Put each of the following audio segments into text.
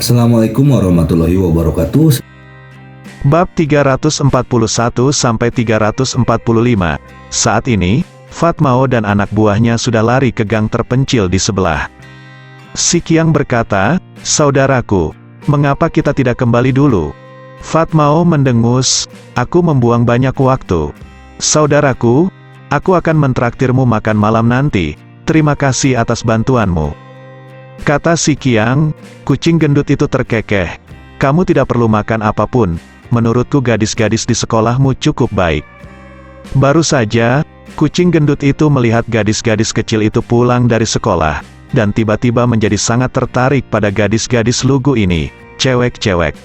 Assalamualaikum warahmatullahi wabarakatuh. Bab 341-345. Saat ini, Fatmao dan anak buahnya sudah lari ke gang terpencil di sebelah. Si Qiang berkata, "Saudaraku, mengapa kita tidak kembali dulu?" Fatmao mendengus, "Aku membuang banyak waktu. Saudaraku, aku akan mentraktirmu makan malam nanti. Terima kasih atas bantuanmu." Kata si Qiang, "Kucing gendut itu terkekeh. Kamu tidak perlu makan apapun. Menurutku gadis-gadis di sekolahmu cukup baik." Baru saja, kucing gendut itu melihat gadis-gadis kecil itu pulang dari sekolah, dan tiba-tiba menjadi sangat tertarik pada gadis-gadis lugu ini, cewek-cewek.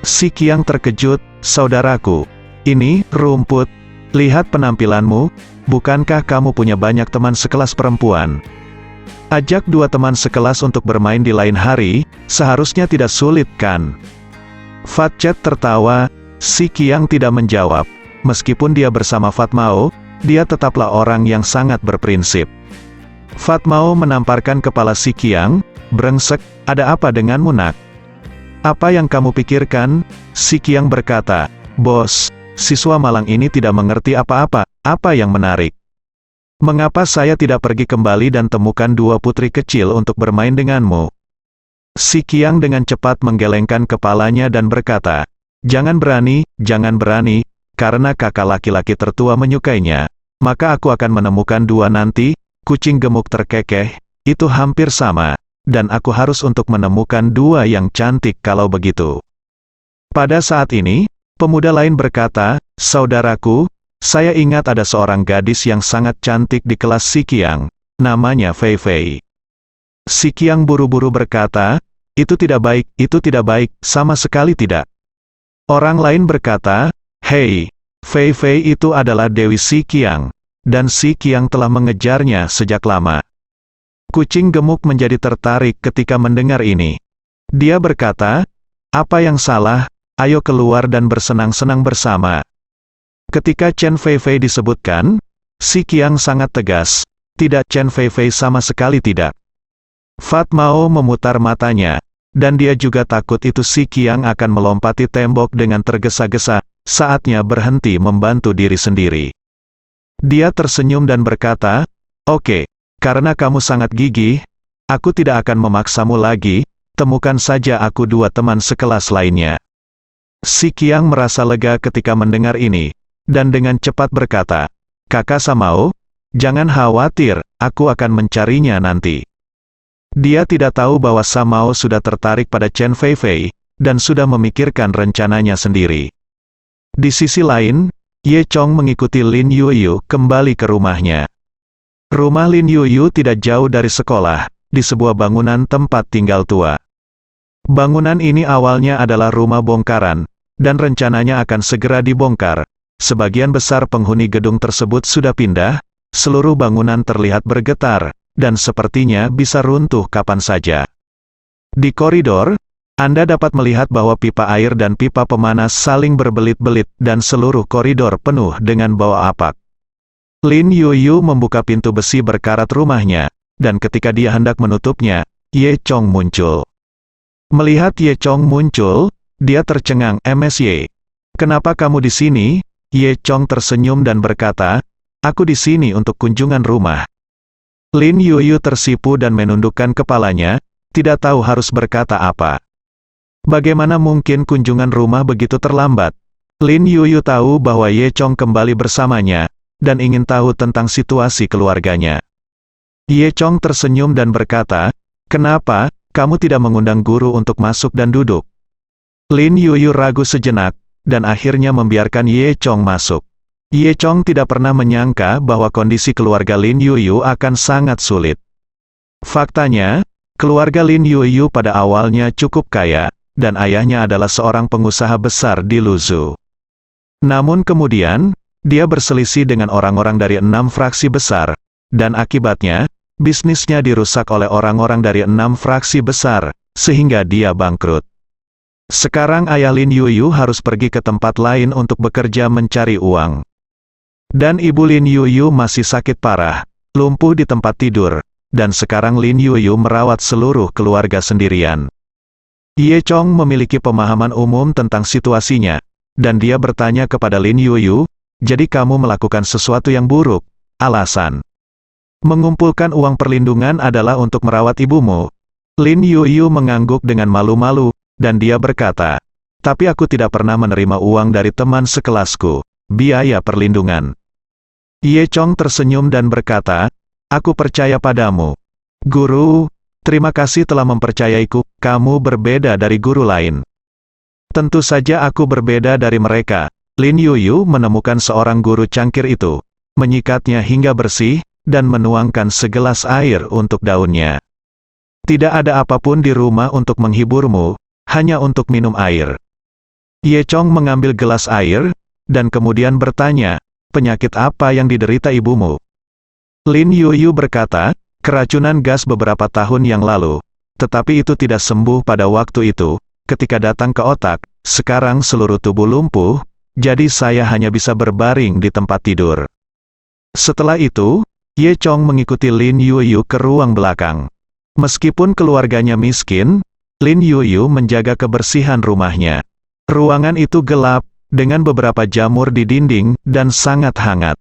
Si Qiang terkejut, "Saudaraku, ini rumput. Lihat penampilanmu, bukankah kamu punya banyak teman sekelas perempuan? Ajak dua teman sekelas untuk bermain di lain hari, seharusnya tidak sulit kan?" Fatchet tertawa. Si Qiang tidak menjawab. Meskipun dia bersama Fatmao, dia tetaplah orang yang sangat berprinsip. Fatmao menamparkan kepala si Qiang, "Brengsek, ada apa denganmu nak?" "Apa yang kamu pikirkan?" Si Qiang berkata, "Bos, siswa malang ini tidak mengerti apa-apa. Apa yang menarik? Mengapa saya tidak pergi kembali dan temukan dua putri kecil untuk bermain denganmu?" Si Qiang dengan cepat menggelengkan kepalanya dan berkata, jangan berani, karena kakak laki-laki tertua menyukainya, maka aku akan menemukan dua nanti, kucing gemuk terkekeh, itu hampir sama, dan aku harus untuk menemukan dua yang cantik kalau begitu." Pada saat ini, pemuda lain berkata, "Saudaraku, saya ingat ada seorang gadis yang sangat cantik di kelas si Qiang, namanya Fei Fei." Si Qiang buru-buru berkata, itu tidak baik, sama sekali tidak." Orang lain berkata, "Hei, Fei Fei itu adalah Dewi Si Qiang, dan Si Qiang telah mengejarnya sejak lama." Kucing gemuk menjadi tertarik ketika mendengar ini. Dia berkata, "Apa yang salah? Ayo keluar dan bersenang-senang bersama." Ketika Chen Fei Fei disebutkan, Si Qiang sangat tegas, "Tidak, Chen Fei Fei, sama sekali tidak." Fatmao memutar matanya, dan dia juga takut itu Si Qiang akan melompati tembok dengan tergesa-gesa, saatnya berhenti membantu diri sendiri. Dia tersenyum dan berkata, "Oke, karena kamu sangat gigih, aku tidak akan memaksamu lagi, temukan saja aku dua teman sekelas lainnya." Si Qiang merasa lega ketika mendengar ini, dan dengan cepat berkata, "Kakak Samao, jangan khawatir, aku akan mencarinya nanti." Dia tidak tahu bahwa Samao sudah tertarik pada Chen Fei Fei, dan sudah memikirkan rencananya sendiri. Di sisi lain, Ye Chong mengikuti Lin Yuyu kembali ke rumahnya. Rumah Lin Yuyu tidak jauh dari sekolah, di sebuah bangunan tempat tinggal tua. Bangunan ini awalnya adalah rumah bongkaran, dan rencananya akan segera dibongkar. Sebagian besar penghuni gedung tersebut sudah pindah, seluruh bangunan terlihat bergetar, dan sepertinya bisa runtuh kapan saja. Di koridor, Anda dapat melihat bahwa pipa air dan pipa pemanas saling berbelit-belit, dan seluruh koridor penuh dengan bau apak. Lin Yuyu membuka pintu besi berkarat rumahnya, dan ketika dia hendak menutupnya, Ye Chong muncul. Melihat Ye Chong muncul, dia tercengang, "MSY, kenapa kamu di sini?" Ye Chong tersenyum dan berkata, "Aku di sini untuk kunjungan rumah." Lin Yuyu tersipu dan menundukkan kepalanya, tidak tahu harus berkata apa. Bagaimana mungkin kunjungan rumah begitu terlambat? Lin Yuyu tahu bahwa Ye Chong kembali bersamanya, dan ingin tahu tentang situasi keluarganya. Ye Chong tersenyum dan berkata, "Kenapa, kamu tidak mengundang guru untuk masuk dan duduk?" Lin Yuyu ragu sejenak, dan akhirnya membiarkan Ye Chong masuk. Ye Chong tidak pernah menyangka bahwa kondisi keluarga Lin Yuyu akan sangat sulit. Faktanya, keluarga Lin Yuyu pada awalnya cukup kaya, dan ayahnya adalah seorang pengusaha besar di Luzhu. Namun kemudian, dia berselisih dengan orang-orang dari 6 fraksi besar, dan akibatnya, bisnisnya dirusak oleh orang-orang dari 6 fraksi besar, sehingga dia bangkrut. Sekarang ayah Lin Yuyu harus pergi ke tempat lain untuk bekerja mencari uang. Dan ibu Lin Yuyu masih sakit parah, lumpuh di tempat tidur, dan sekarang Lin Yuyu merawat seluruh keluarga sendirian. Ye Chong memiliki pemahaman umum tentang situasinya, dan dia bertanya kepada Lin Yuyu, jadi kamu melakukan sesuatu yang buruk. Alasan mengumpulkan uang perlindungan adalah untuk merawat ibumu. Lin Yuyu mengangguk dengan malu-malu, dan dia berkata, tapi aku tidak pernah menerima uang dari teman sekelasku, biaya perlindungan. Ye Chong tersenyum dan berkata, aku percaya padamu. Guru, terima kasih telah mempercayaiku, kamu berbeda dari guru lain. Tentu saja aku berbeda dari mereka. Lin Yuyu menemukan seorang guru cangkir itu, menyikatnya hingga bersih, dan menuangkan segelas air untuk daunnya. Tidak ada apapun di rumah untuk menghiburmu, hanya untuk minum air. Ye Chong mengambil gelas air, dan kemudian bertanya, penyakit apa yang diderita ibumu? Lin Yuyu berkata, keracunan gas beberapa tahun yang lalu, tetapi itu tidak sembuh pada waktu itu, ketika datang ke otak, sekarang seluruh tubuh lumpuh, jadi saya hanya bisa berbaring di tempat tidur. Setelah itu, Ye Chong mengikuti Lin Yuyu ke ruang belakang. Meskipun keluarganya miskin, Lin Yuyu menjaga kebersihan rumahnya. Ruangan itu gelap, dengan beberapa jamur di dinding, dan sangat hangat.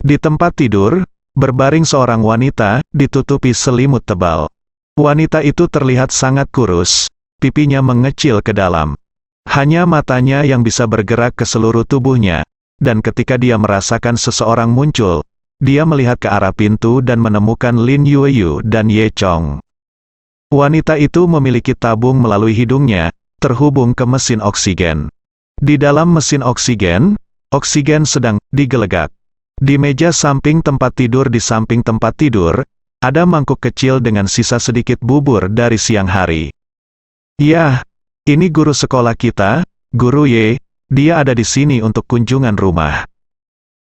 Di tempat tidur, berbaring seorang wanita, ditutupi selimut tebal. Wanita itu terlihat sangat kurus, pipinya mengecil ke dalam. Hanya matanya yang bisa bergerak ke seluruh tubuhnya, dan ketika dia merasakan seseorang muncul, dia melihat ke arah pintu dan menemukan Lin Yuyu dan Ye Chong. Wanita itu memiliki tabung melalui hidungnya, terhubung ke mesin oksigen. Di dalam mesin oksigen sedang digelegak. Di meja samping tempat tidur di samping tempat tidur, ada mangkuk kecil dengan sisa sedikit bubur dari siang hari. Yah, ini guru sekolah kita, Guru Ye, dia ada di sini untuk kunjungan rumah.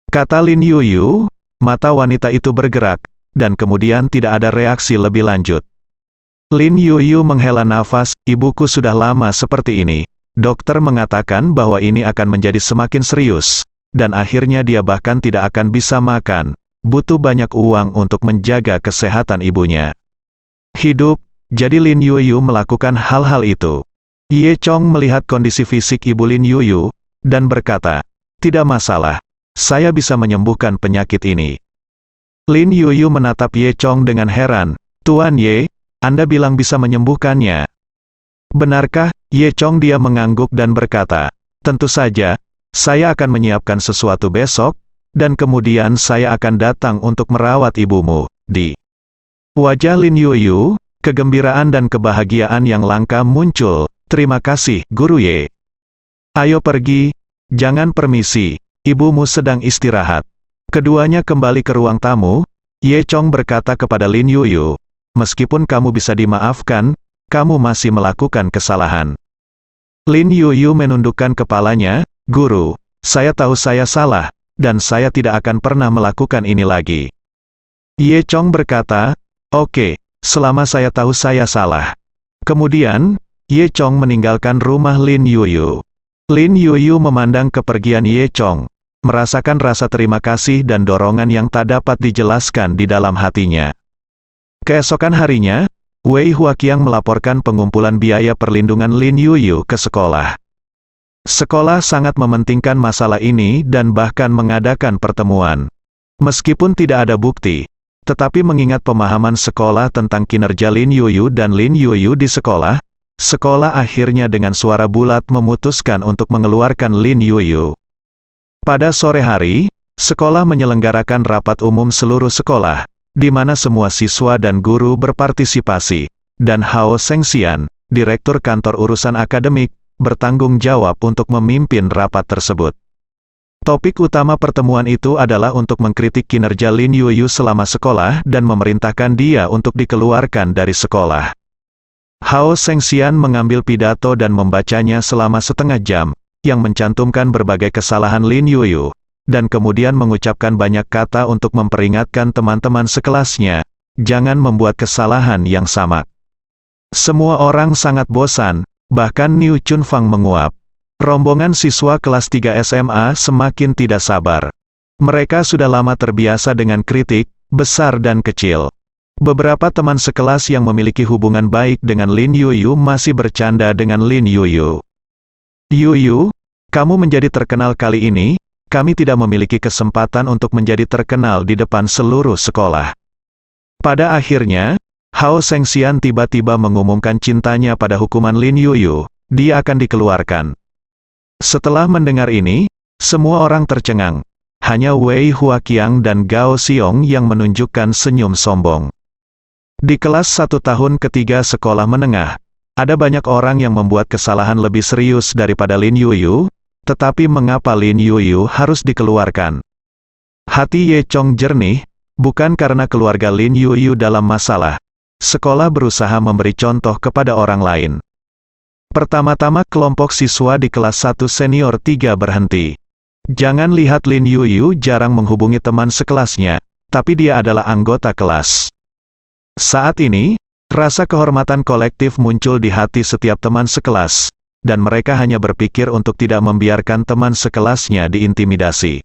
Kata Lin Yuyu, mata wanita itu bergerak, dan kemudian tidak ada reaksi lebih lanjut. Lin Yuyu menghela nafas, ibuku sudah lama seperti ini. Dokter mengatakan bahwa ini akan menjadi semakin serius, dan akhirnya dia bahkan tidak akan bisa makan, butuh banyak uang untuk menjaga kesehatan ibunya. Hidup, jadi Lin Yuyu melakukan hal-hal itu. Ye Chong melihat kondisi fisik ibu Lin Yuyu, dan berkata, tidak masalah, saya bisa menyembuhkan penyakit ini. Lin Yuyu menatap Ye Chong dengan heran, Tuan Ye, Anda bilang bisa menyembuhkannya. Benarkah? Ye Chong dia mengangguk dan berkata, tentu saja, saya akan menyiapkan sesuatu besok, dan kemudian saya akan datang untuk merawat ibumu. Di wajah Lin Yuyu, kegembiraan dan kebahagiaan yang langka muncul. Terima kasih, Guru Ye. Ayo pergi, jangan permisi, ibumu sedang istirahat. Keduanya kembali ke ruang tamu. Ye Chong berkata kepada Lin Yuyu, meskipun kamu bisa dimaafkan, kamu masih melakukan kesalahan. Lin Yuyu menundukkan kepalanya, Guru, saya tahu saya salah, dan saya tidak akan pernah melakukan ini lagi. Ye Chong berkata, oke, selama saya tahu saya salah. Kemudian, Ye Chong meninggalkan rumah Lin Yuyu. Lin Yuyu memandang kepergian Ye Chong, merasakan rasa terima kasih dan dorongan yang tak dapat dijelaskan di dalam hatinya. Keesokan harinya, Wei Huaqiang melaporkan pengumpulan biaya perlindungan Lin Yuyu ke sekolah. Sekolah sangat mementingkan masalah ini dan bahkan mengadakan pertemuan. Meskipun tidak ada bukti, tetapi mengingat pemahaman sekolah tentang kinerja Lin Yuyu dan Lin Yuyu di sekolah, sekolah akhirnya dengan suara bulat memutuskan untuk mengeluarkan Lin Yuyu. Pada sore hari, sekolah menyelenggarakan rapat umum seluruh sekolah, di mana semua siswa dan guru berpartisipasi, dan Hao Shengxian, Direktur Kantor Urusan Akademik, bertanggung jawab untuk memimpin rapat tersebut. Topik utama pertemuan itu adalah untuk mengkritik kinerja Lin Yuyu selama sekolah dan memerintahkan dia untuk dikeluarkan dari sekolah. Hao Shengxian mengambil pidato dan membacanya selama setengah jam, yang mencantumkan berbagai kesalahan Lin Yuyu, dan kemudian mengucapkan banyak kata untuk memperingatkan teman-teman sekelasnya, jangan membuat kesalahan yang sama. Semua orang sangat bosan, bahkan Niu Chunfang menguap. Rombongan siswa kelas 3 SMA semakin tidak sabar. Mereka sudah lama terbiasa dengan kritik, besar dan kecil. Beberapa teman sekelas yang memiliki hubungan baik dengan Lin Yuyu masih bercanda dengan Lin Yuyu. Yuyu, kamu menjadi terkenal kali ini, kami tidak memiliki kesempatan untuk menjadi terkenal di depan seluruh sekolah. Pada akhirnya, Hao Shengxian tiba-tiba mengumumkan cintanya pada hukuman Lin Yuyu, dia akan dikeluarkan. Setelah mendengar ini, semua orang tercengang. Hanya Wei Huaqiang dan Gao Xiong yang menunjukkan senyum sombong. Di kelas 1 tahun ketiga sekolah menengah, ada banyak orang yang membuat kesalahan lebih serius daripada Lin Yuyu, tetapi mengapa Lin Yuyu harus dikeluarkan? Hati Ye Chong jernih, bukan karena keluarga Lin Yuyu dalam masalah. Sekolah berusaha memberi contoh kepada orang lain. Pertama-tama kelompok siswa di kelas 1 senior 3 berhenti. Jangan lihat Lin Yuyu jarang menghubungi teman sekelasnya, tapi dia adalah anggota kelas. Saat ini, rasa kehormatan kolektif muncul di hati setiap teman sekelas, dan mereka hanya berpikir untuk tidak membiarkan teman sekelasnya diintimidasi.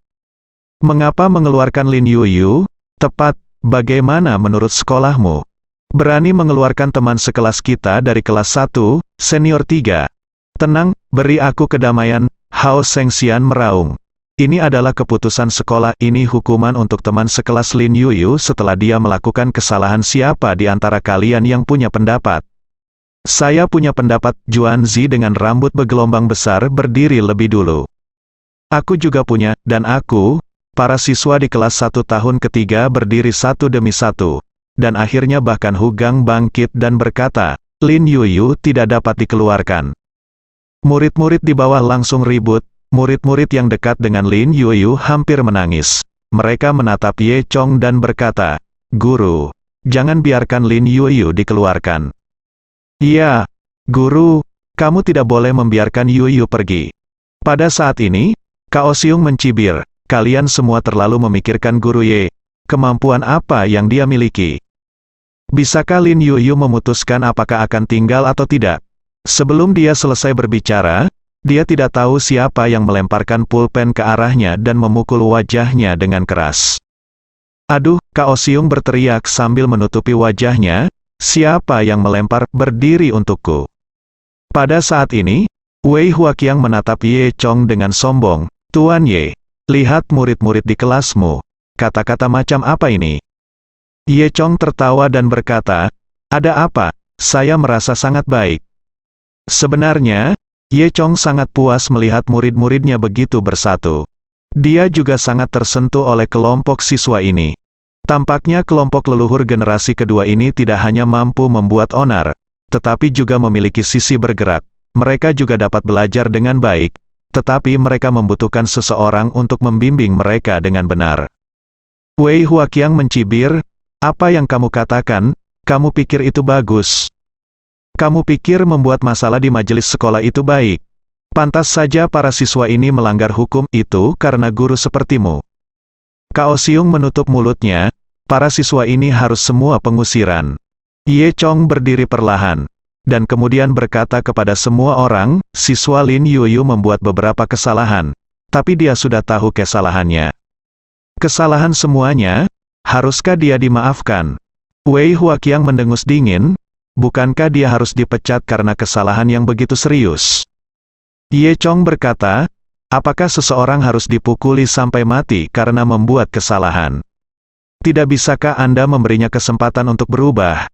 Mengapa mengeluarkan Lin Yuyu? Tepat, bagaimana menurut sekolahmu? Berani mengeluarkan teman sekelas kita dari kelas 1, senior 3. Tenang, beri aku kedamaian, Hao Shengxian meraung. Ini adalah keputusan sekolah, ini hukuman untuk teman sekelas Lin Yuyu setelah dia melakukan kesalahan. Siapa di antara kalian yang punya pendapat? Saya punya pendapat, Juan Zi dengan rambut bergelombang besar berdiri lebih dulu. Aku juga punya, dan aku, para siswa di kelas 1 tahun ketiga berdiri satu demi satu. Dan akhirnya bahkan Hugang bangkit dan berkata, Lin Yuyu tidak dapat dikeluarkan. Murid-murid di bawah langsung ribut. Murid-murid yang dekat dengan Lin Yuyu hampir menangis. Mereka menatap Ye Chong dan berkata, Guru, jangan biarkan Lin Yuyu dikeluarkan. Iya, Guru, kamu tidak boleh membiarkan Yuyu pergi. Pada saat ini, Kao Xiong mencibir, kalian semua terlalu memikirkan Guru Ye. Kemampuan apa yang dia miliki? Bisakah Lin Yuyu memutuskan apakah akan tinggal atau tidak? Sebelum dia selesai berbicara, dia tidak tahu siapa yang melemparkan pulpen ke arahnya dan memukul wajahnya dengan keras. Aduh, Kao Xiong berteriak sambil menutupi wajahnya, siapa yang melempar, berdiri untukku. Pada saat ini, Wei Huaqiang menatap Ye Chong dengan sombong, Tuan Ye, lihat murid-murid di kelasmu. Kata-kata macam apa ini? Ye Chong tertawa dan berkata, ada apa? Saya merasa sangat baik. Sebenarnya, Ye Chong sangat puas melihat murid-muridnya begitu bersatu. Dia juga sangat tersentuh oleh kelompok siswa ini. Tampaknya kelompok leluhur generasi kedua ini tidak hanya mampu membuat onar, tetapi juga memiliki sisi bergerak. Mereka juga dapat belajar dengan baik, tetapi mereka membutuhkan seseorang untuk membimbing mereka dengan benar. Wei Huaqiang mencibir, apa yang kamu katakan, kamu pikir itu bagus? Kamu pikir membuat masalah di majelis sekolah itu baik? Pantas saja para siswa ini melanggar hukum itu karena guru sepertimu. Kao Xiong menutup mulutnya, para siswa ini harus semua pengusiran. Ye Chong berdiri perlahan, dan kemudian berkata kepada semua orang, siswa Lin Yuyu membuat beberapa kesalahan, tapi dia sudah tahu kesalahannya. Kesalahan semuanya, haruskah dia dimaafkan? Wei Huaqiang mendengus dingin, bukankah dia harus dipecat karena kesalahan yang begitu serius? Ye Chong berkata, apakah seseorang harus dipukuli sampai mati karena membuat kesalahan? Tidak bisakah Anda memberinya kesempatan untuk berubah?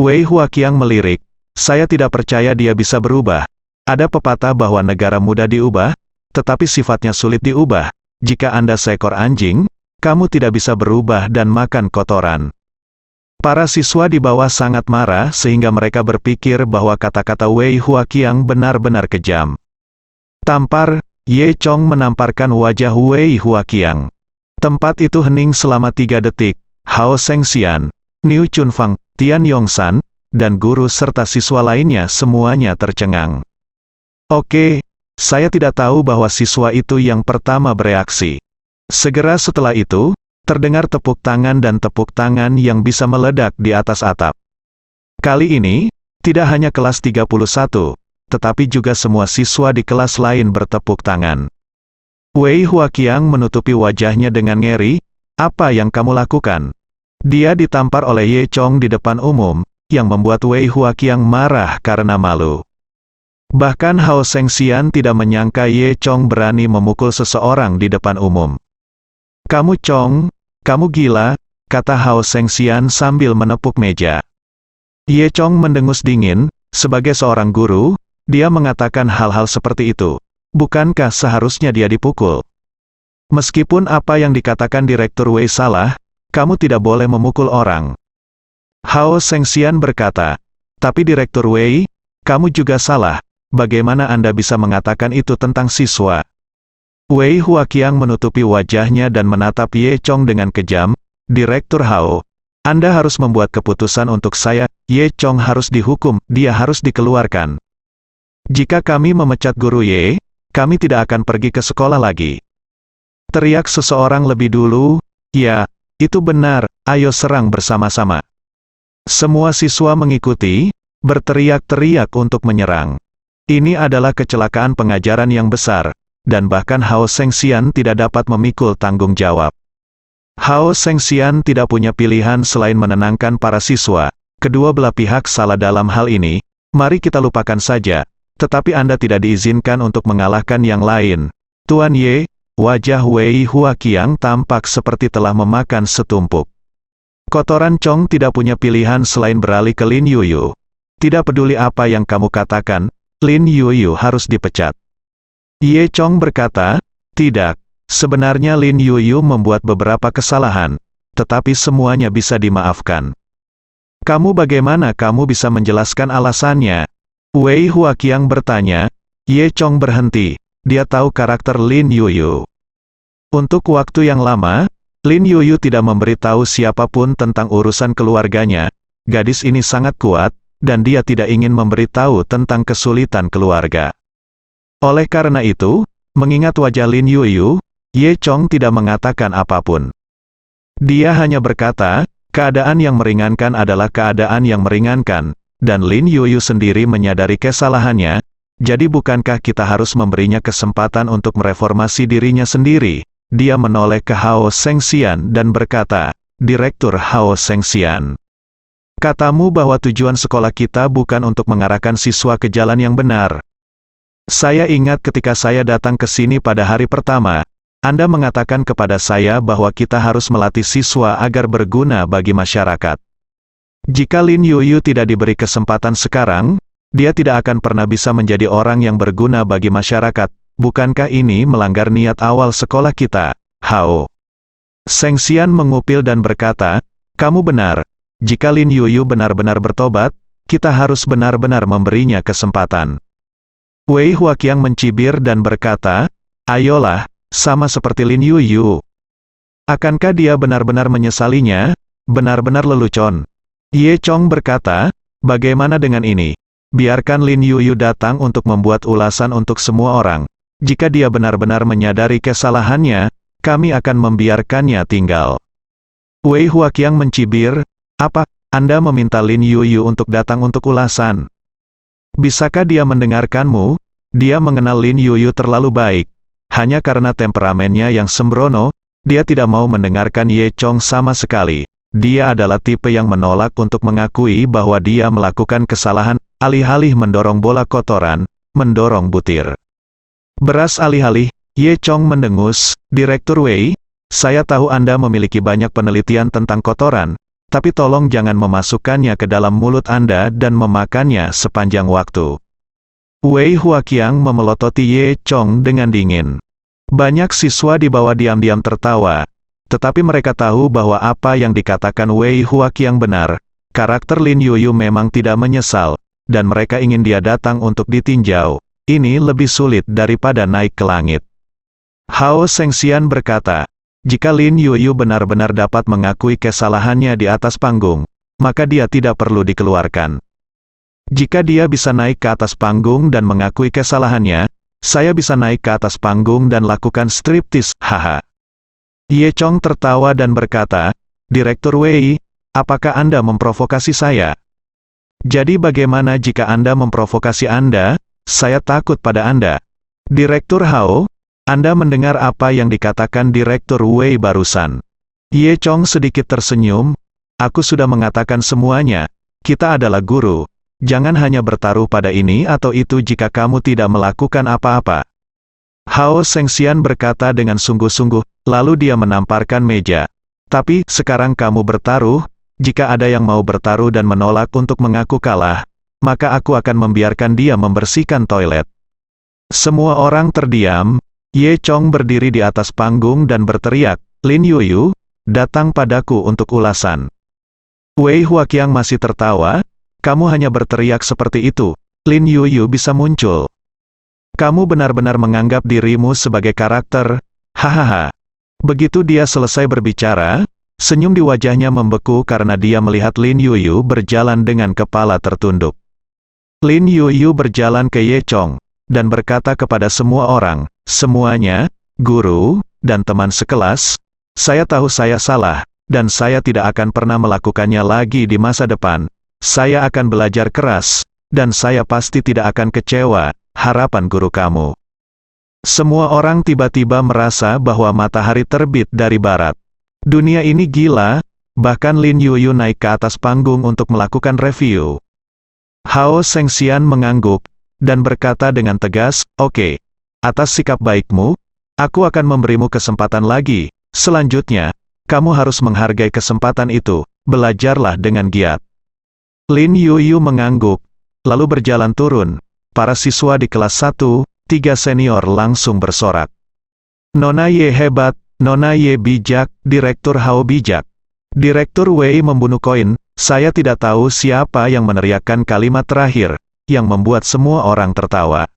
Wei Huaqiang melirik, saya tidak percaya dia bisa berubah. Ada pepatah bahwa negara mudah diubah, tetapi sifatnya sulit diubah. Jika Anda seekor anjing, kamu tidak bisa berubah dan makan kotoran. Para siswa di bawah sangat marah sehingga mereka berpikir bahwa kata-kata Wei Huaqiang benar-benar kejam. Tampar, Ye Chong menamparkan wajah Wei Huaqiang. Tempat itu hening selama 3 detik. Hao Shengxian, Niu Chunfang, Tian Yongsan, dan guru serta siswa lainnya semuanya tercengang. Oke, saya tidak tahu bahwa siswa itu yang pertama bereaksi. Segera setelah itu, terdengar tepuk tangan dan tepuk tangan yang bisa meledak di atas atap. Kali ini, tidak hanya kelas 31, tetapi juga semua siswa di kelas lain bertepuk tangan. Wei Huaqiang menutupi wajahnya dengan ngeri, apa yang kamu lakukan? Dia ditampar oleh Ye Chong di depan umum, yang membuat Wei Huaqiang marah karena malu. Bahkan Hao Shengxian tidak menyangka Ye Chong berani memukul seseorang di depan umum. "Kamu Chong, kamu gila," kata Hao Shengxian sambil menepuk meja. Ye Chong mendengus dingin, sebagai seorang guru, dia mengatakan hal-hal seperti itu. Bukankah seharusnya dia dipukul? Meskipun apa yang dikatakan Direktur Wei salah, kamu tidak boleh memukul orang. Hao Shengxian berkata, "Tapi Direktur Wei, kamu juga salah. Bagaimana Anda bisa mengatakan itu tentang siswa?" Wei Huaqiang menutupi wajahnya dan menatap Ye Chong dengan kejam. "Direktur Hao, Anda harus membuat keputusan untuk saya. Ye Chong harus dihukum, dia harus dikeluarkan. Jika kami memecat guru Ye, kami tidak akan pergi ke sekolah lagi." Teriak seseorang lebih dulu. "Ya, itu benar, ayo serang bersama-sama." Semua siswa mengikuti, berteriak-teriak untuk menyerang. Ini adalah kecelakaan pengajaran yang besar, dan bahkan Hao Shengxian tidak dapat memikul tanggung jawab. Hao Shengxian tidak punya pilihan selain menenangkan para siswa. Kedua belah pihak salah dalam hal ini, mari kita lupakan saja, tetapi Anda tidak diizinkan untuk mengalahkan yang lain. Tuan Ye, wajah Wei Huaqiang tampak seperti telah memakan setumpuk. Kotoran Chong tidak punya pilihan selain beralih ke Lin Yuyu. "Tidak peduli apa yang kamu katakan, Lin Yuyu harus dipecat." Ye Chong berkata, "Tidak, sebenarnya Lin Yuyu membuat beberapa kesalahan, tetapi semuanya bisa dimaafkan." "Kamu bagaimana kamu bisa menjelaskan alasannya?" Wei Huaqiang bertanya. Ye Chong berhenti, dia tahu karakter Lin Yuyu. Untuk waktu yang lama, Lin Yuyu tidak memberitahu siapapun tentang urusan keluarganya. Gadis ini sangat kuat, dan dia tidak ingin memberitahu tentang kesulitan keluarga. Oleh karena itu, mengingat wajah Lin Yuyu, Ye Chong tidak mengatakan apapun. Dia hanya berkata, keadaan yang meringankan adalah keadaan yang meringankan, dan Lin Yuyu sendiri menyadari kesalahannya, jadi bukankah kita harus memberinya kesempatan untuk mereformasi dirinya sendiri? Dia menoleh ke Hao Shengxian dan berkata, "Direktur Hao Shengxian, katamu bahwa tujuan sekolah kita bukan untuk mengarahkan siswa ke jalan yang benar. Saya ingat ketika saya datang ke sini pada hari pertama, Anda mengatakan kepada saya bahwa kita harus melatih siswa agar berguna bagi masyarakat. Jika Lin Yuyu tidak diberi kesempatan sekarang, dia tidak akan pernah bisa menjadi orang yang berguna bagi masyarakat. Bukankah ini melanggar niat awal sekolah kita, Hao?" Shengxian mengupil dan berkata, "Kamu benar. Jika Lin Yuyu benar-benar bertobat, kita harus benar-benar memberinya kesempatan." Wei Huaqiang mencibir dan berkata, "Ayolah, sama seperti Lin Yuyu. Akankah dia benar-benar menyesalinya? Benar-benar lelucon." Ye Chong berkata, "Bagaimana dengan ini? Biarkan Lin Yuyu datang untuk membuat ulasan untuk semua orang. Jika dia benar-benar menyadari kesalahannya, kami akan membiarkannya tinggal." Wei Huaqiang mencibir, "Apa, Anda meminta Lin Yuyu untuk datang untuk ulasan? Bisakah dia mendengarkanmu? Dia mengenal Lin Yuyu terlalu baik. Hanya karena temperamennya yang sembrono, dia tidak mau mendengarkan Ye Chong sama sekali. Dia adalah tipe yang menolak untuk mengakui bahwa dia melakukan kesalahan, alih-alih mendorong bola kotoran, mendorong butir beras alih-alih." Ye Chong mendengus, "Direktur Wei, saya tahu Anda memiliki banyak penelitian tentang kotoran, tapi tolong jangan memasukkannya ke dalam mulut Anda dan memakannya sepanjang waktu." Wei Huaqiang memelototi Ye Chong dengan dingin. Banyak siswa di bawah diam-diam tertawa, tetapi mereka tahu bahwa apa yang dikatakan Wei Huaqiang benar. Karakter Lin Yuyu memang tidak menyesal, dan mereka ingin dia datang untuk ditinjau. Ini lebih sulit daripada naik ke langit. Hao Shengxian berkata, "Jika Lin Yuyu benar-benar dapat mengakui kesalahannya di atas panggung, maka dia tidak perlu dikeluarkan. Jika dia bisa naik ke atas panggung dan mengakui kesalahannya, saya bisa naik ke atas panggung dan lakukan striptis, haha." Ye Chong tertawa dan berkata, "Direktur Wei, apakah Anda memprovokasi saya? Jadi bagaimana jika Anda memprovokasi Anda? Saya takut pada Anda." "Direktur Hao, Anda mendengar apa yang dikatakan Direktur Wei barusan?" Ye Chong sedikit tersenyum, Aku sudah mengatakan semuanya. Kita adalah guru. Jangan hanya bertaruh pada ini atau itu jika kamu tidak melakukan apa-apa. Hao Sengxian berkata dengan sungguh-sungguh, lalu dia menamparkan meja. Tapi, sekarang kamu bertaruh, jika ada yang mau bertaruh dan menolak untuk mengaku kalah, maka aku akan membiarkan dia membersihkan toilet. Semua orang terdiam. Ye Chong berdiri di atas panggung dan berteriak, Lin Yuyu, datang padaku untuk ulasan. Wei Huaqiang masih tertawa, kamu hanya berteriak seperti itu, Lin Yuyu bisa muncul. Kamu benar-benar menganggap dirimu sebagai karakter, hahaha. Begitu dia selesai berbicara, senyum di wajahnya membeku karena dia melihat Lin Yuyu berjalan dengan kepala tertunduk. Lin Yuyu berjalan ke Ye Chong, dan berkata kepada semua orang, semuanya, guru, dan teman sekelas, saya tahu saya salah, dan saya tidak akan pernah melakukannya lagi di masa depan. Saya akan belajar keras, dan saya pasti tidak akan kecewa, harapan guru kamu. Semua orang tiba-tiba merasa bahwa matahari terbit dari barat. Dunia ini gila, bahkan Lin Yuyu naik ke atas panggung untuk melakukan review. Hao Sengxian mengangguk, dan berkata dengan tegas, oke, atas sikap baikmu, aku akan memberimu kesempatan lagi. Selanjutnya, kamu harus menghargai kesempatan itu, belajarlah dengan giat. Lin Yuyu mengangguk, lalu berjalan turun. Para siswa di kelas 1, 3 senior langsung bersorak. Nona Ye hebat, Nona Ye bijak, Direktur Hao bijak. Direktur Wei membunuh koin, saya tidak tahu siapa yang meneriakkan kalimat terakhir, yang membuat semua orang tertawa.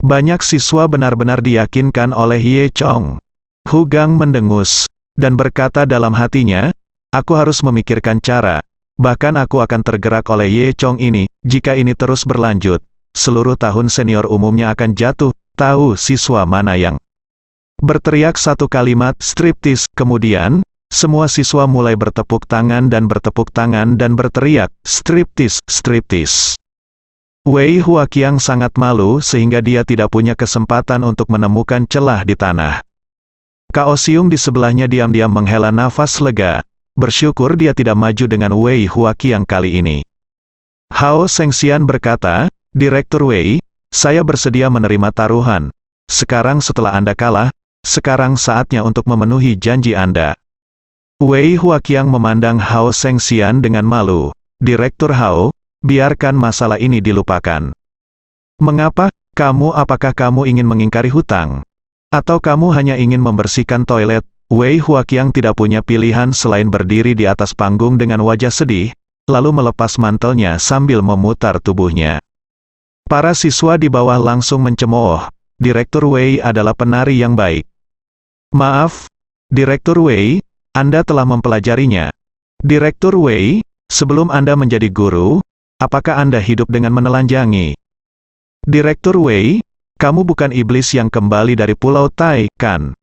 Banyak siswa benar-benar diyakinkan oleh Ye Chong. Hu Gang mendengus, dan berkata dalam hatinya, aku harus memikirkan cara, bahkan aku akan tergerak oleh Ye Chong ini, jika ini terus berlanjut, seluruh tahun senior umumnya akan jatuh, tahu siswa mana yang berteriak satu kalimat striptis, kemudian, semua siswa mulai bertepuk tangan dan berteriak, striptis, striptis. Wei Huaqiang sangat malu sehingga dia tidak punya kesempatan untuk menemukan celah di tanah. Kaosium di sebelahnya diam-diam menghela nafas lega, bersyukur dia tidak maju dengan Wei Huaqiang kali ini. Hao Sengxian berkata, Direktur Wei, saya bersedia menerima taruhan. Sekarang setelah Anda kalah, sekarang saatnya untuk memenuhi janji Anda. Wei Huaqiang memandang Hao Sengxian dengan malu. Direktur Hao, biarkan masalah ini dilupakan. Mengapa, apakah kamu ingin mengingkari hutang? Atau kamu hanya ingin membersihkan toilet? Wei Huaqiang tidak punya pilihan selain berdiri di atas panggung dengan wajah sedih, lalu melepas mantelnya sambil memutar tubuhnya. Para siswa di bawah langsung mencemooh, Direktur Wei adalah penari yang baik. Maaf, Direktur Wei, Anda telah mempelajarinya. Direktur Wei, sebelum Anda menjadi guru, apakah Anda hidup dengan menelanjangi? Direktur Wei, kamu bukan iblis yang kembali dari Pulau Tai, kan?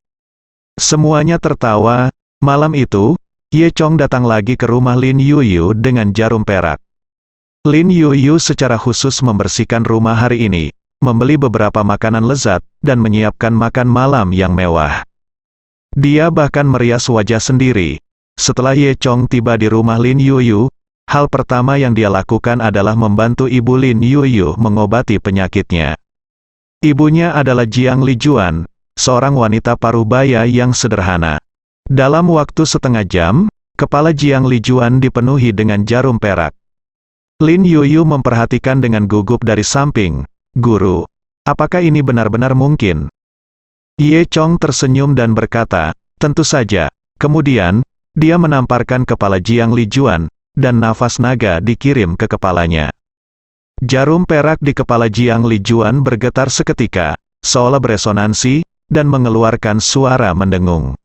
Semuanya tertawa. Malam itu, Ye Chong datang lagi ke rumah Lin Yuyu dengan jarum perak. Lin Yuyu secara khusus membersihkan rumah hari ini, membeli beberapa makanan lezat, dan menyiapkan makan malam yang mewah. Dia bahkan merias wajah sendiri. Setelah Ye Chong tiba di rumah Lin Yuyu, hal pertama yang dia lakukan adalah membantu ibu Lin Yuyu mengobati penyakitnya. Ibunya adalah Jiang Lijuan, seorang wanita parubaya yang sederhana. Dalam waktu setengah jam, kepala Jiang Lijuan dipenuhi dengan jarum perak. Lin Yuyu memperhatikan dengan gugup dari samping. Guru, apakah ini benar-benar mungkin? Ye Chong tersenyum dan berkata, tentu saja. Kemudian, dia menamparkan kepala Jiang Lijuan, dan nafas naga dikirim ke kepalanya. Jarum perak di kepala Jiang Lijuan bergetar seketika, seolah beresonansi, dan mengeluarkan suara mendengung.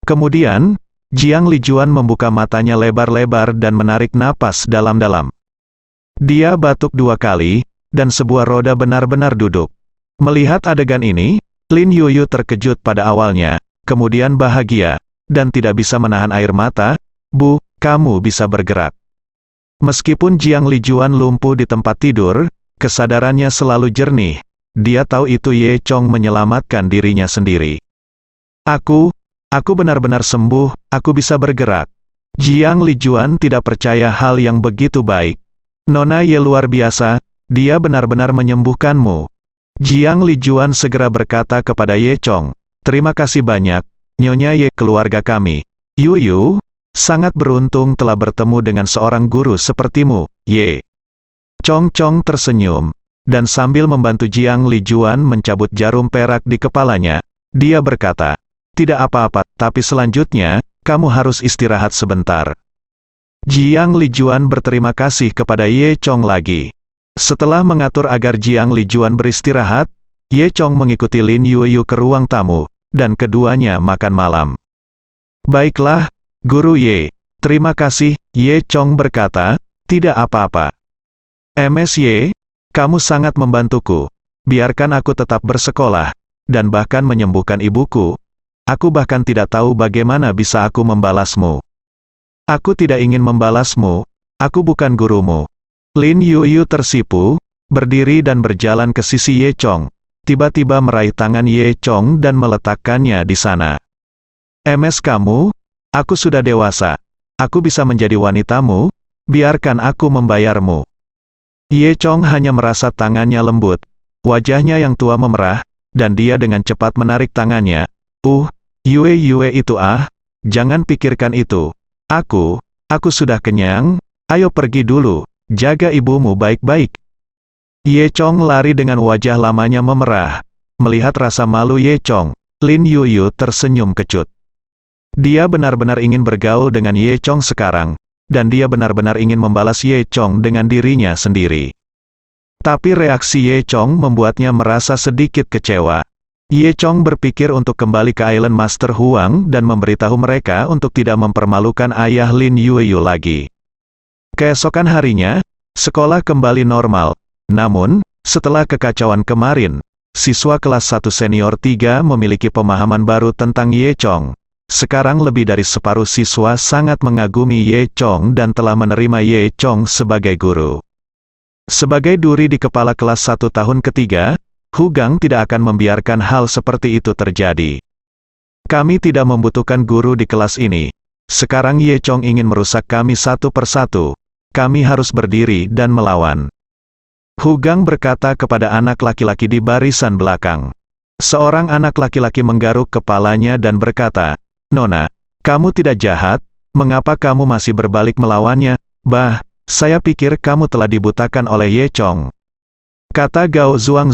Kemudian, Jiang Lijuan membuka matanya lebar-lebar dan menarik napas dalam-dalam. Dia batuk 2 kali, dan sebuah roda benar-benar duduk. Melihat adegan ini, Lin Yuyu terkejut pada awalnya, kemudian bahagia, dan tidak bisa menahan air mata. Bu, kamu bisa bergerak. Meskipun Jiang Lijuan lumpuh di tempat tidur, kesadarannya selalu jernih. Dia tahu itu Ye Chong menyelamatkan dirinya sendiri. Aku benar-benar sembuh, aku bisa bergerak. Jiang Lijuan tidak percaya hal yang begitu baik. Nona Ye luar biasa, dia benar-benar menyembuhkanmu. Jiang Lijuan segera berkata kepada Ye Chong, terima kasih banyak, Nyonya Ye keluarga kami. Yu, sangat beruntung telah bertemu dengan seorang guru sepertimu, Ye. Chong tersenyum, dan sambil membantu Jiang Lijuan mencabut jarum perak di kepalanya, dia berkata, tidak apa-apa, tapi selanjutnya, kamu harus istirahat sebentar. Jiang Lijuan berterima kasih kepada Ye Chong lagi. Setelah mengatur agar Jiang Lijuan beristirahat, Ye Chong mengikuti Lin Yuyu ke ruang tamu, dan keduanya makan malam. Baiklah, Guru Ye. Terima kasih, Ye Chong berkata, tidak apa-apa. MSY, kamu sangat membantuku. Biarkan aku tetap bersekolah, dan bahkan menyembuhkan ibuku. Aku bahkan tidak tahu bagaimana bisa aku membalasmu. Aku tidak ingin membalasmu, aku bukan gurumu. Lin Yuyu tersipu, berdiri dan berjalan ke sisi Ye Chong, tiba-tiba meraih tangan Ye Chong dan meletakkannya di sana. Kamu, aku sudah dewasa. Aku bisa menjadi wanitamu, biarkan aku membayarmu. Ye Chong hanya merasa tangannya lembut, wajahnya yang tua memerah, dan dia dengan cepat menarik tangannya. Yue itu jangan pikirkan itu. Aku sudah kenyang, ayo pergi dulu, jaga ibumu baik-baik. Ye Chong lari dengan wajah lamanya memerah. Melihat rasa malu Ye Chong, Lin Yuyu tersenyum kecut. Dia benar-benar ingin bergaul dengan Ye Chong sekarang, dan dia benar-benar ingin membalas Ye Chong dengan dirinya sendiri. Tapi reaksi Ye Chong membuatnya merasa sedikit kecewa. Ye Chong berpikir untuk kembali ke Island Master Huang dan memberitahu mereka untuk tidak mempermalukan ayah Lin Yuyu lagi. Keesokan harinya, sekolah kembali normal. Namun, setelah kekacauan kemarin, siswa kelas 1 senior 3 memiliki pemahaman baru tentang Ye Chong. Sekarang lebih dari separuh siswa sangat mengagumi Ye Chong dan telah menerima Ye Chong sebagai guru. Sebagai duri di kepala kelas 1 tahun ketiga, Hu Gang tidak akan membiarkan hal seperti itu terjadi. Kami tidak membutuhkan guru di kelas ini. Sekarang Ye Chong ingin merusak kami satu persatu. Kami harus berdiri dan melawan. Hu Gang berkata kepada anak laki-laki di barisan belakang. Seorang anak laki-laki menggaruk kepalanya dan berkata, Nona, kamu tidak jahat, mengapa kamu masih berbalik melawannya? Saya pikir kamu telah dibutakan oleh Ye Chong. Kata Gao Zuang,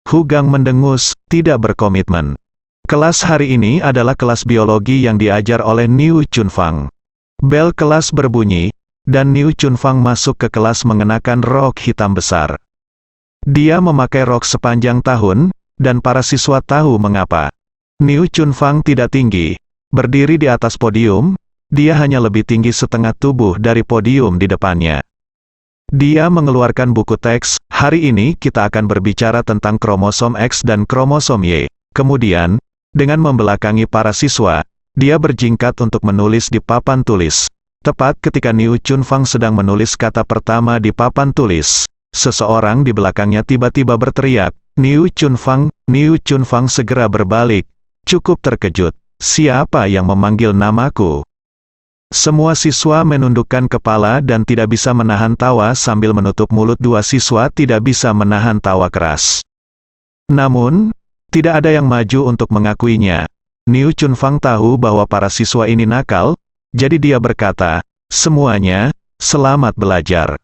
Hu Gang mendengus, tidak berkomitmen. Kelas hari ini adalah kelas biologi yang diajar oleh Niu Chunfang. Bel kelas berbunyi, dan Niu Chunfang masuk ke kelas mengenakan rok hitam besar. Dia memakai rok sepanjang tahun, dan para siswa tahu mengapa. Niu Chunfang tidak tinggi, berdiri di atas podium, dia hanya lebih tinggi setengah tubuh dari podium di depannya. Dia mengeluarkan buku teks, hari ini kita akan berbicara tentang kromosom X dan kromosom Y. Kemudian, dengan membelakangi para siswa, dia berjingkat untuk menulis di papan tulis. Tepat ketika Niu Chunfang sedang menulis kata pertama di papan tulis, seseorang di belakangnya tiba-tiba berteriak, Niu Chunfang segera berbalik, cukup terkejut, siapa yang memanggil namaku? Semua siswa menundukkan kepala dan tidak bisa menahan tawa sambil menutup mulut. Dua siswa tidak bisa menahan tawa keras. Namun, tidak ada yang maju untuk mengakuinya. Niu Chunfang tahu bahwa para siswa ini nakal, jadi dia berkata, semuanya, selamat belajar.